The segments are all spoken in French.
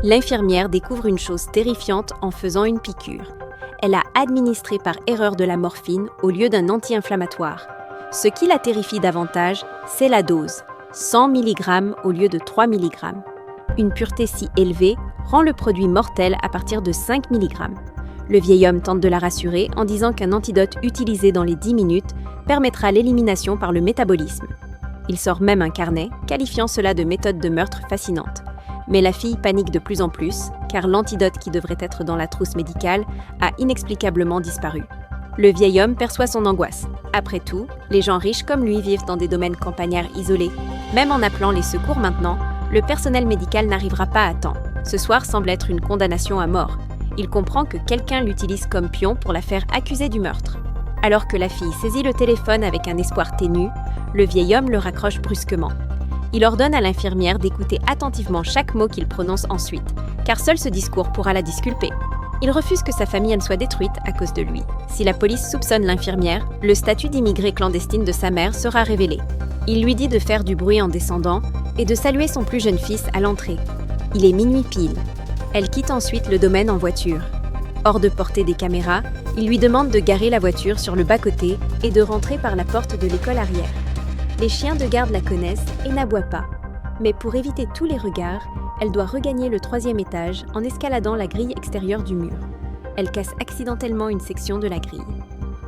L'infirmière découvre une chose terrifiante en faisant une piqûre. Elle a administré par erreur de la morphine au lieu d'un anti-inflammatoire. Ce qui la terrifie davantage, c'est la dose, 100 mg au lieu de 3 mg. Une pureté si élevée rend le produit mortel à partir de 5 mg. Le vieil homme tente de la rassurer en disant qu'un antidote utilisé dans les 10 minutes permettra l'élimination par le métabolisme. Il sort même un carnet, qualifiant cela de méthode de meurtre fascinante. Mais la fille panique de plus en plus, car l'antidote qui devrait être dans la trousse médicale a inexplicablement disparu. Le vieil homme perçoit son angoisse. Après tout, les gens riches comme lui vivent dans des domaines campagnards isolés. Même en appelant les secours maintenant, le personnel médical n'arrivera pas à temps. Ce soir semble être une condamnation à mort. Il comprend que quelqu'un l'utilise comme pion pour la faire accuser du meurtre. Alors que la fille saisit le téléphone avec un espoir ténu, le vieil homme le raccroche brusquement. Il ordonne à l'infirmière d'écouter attentivement chaque mot qu'il prononce ensuite, car seul ce discours pourra la disculper. Il refuse que sa famille soit détruite à cause de lui. Si la police soupçonne l'infirmière, le statut d'immigrée clandestine de sa mère sera révélé. Il lui dit de faire du bruit en descendant et de saluer son plus jeune fils à l'entrée. Il est minuit pile. Elle quitte ensuite le domaine en voiture. Hors de portée des caméras, il lui demande de garer la voiture sur le bas-côté et de rentrer par la porte de l'école arrière. Les chiens de garde la connaissent et n'aboient pas. Mais pour éviter tous les regards, elle doit regagner le 3e étage en escaladant la grille extérieure du mur. Elle casse accidentellement une section de la grille.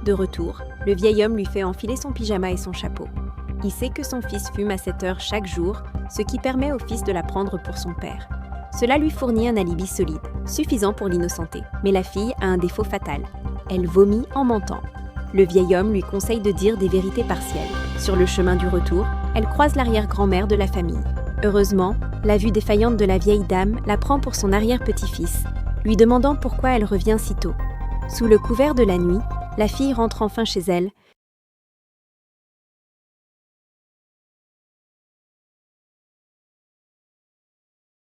De retour, le vieil homme lui fait enfiler son pyjama et son chapeau. Il sait que son fils fume à 7 heures chaque jour, ce qui permet au fils de la prendre pour son père. Cela lui fournit un alibi solide, suffisant pour l'innocenter. Mais la fille a un défaut fatal. Elle vomit en mentant. Le vieil homme lui conseille de dire des vérités partielles. Sur le chemin du retour, elle croise l'arrière-grand-mère de la famille. Heureusement, la vue défaillante de la vieille dame la prend pour son arrière-petit-fils, lui demandant pourquoi elle revient si tôt. Sous le couvert de la nuit, la fille rentre enfin chez elle,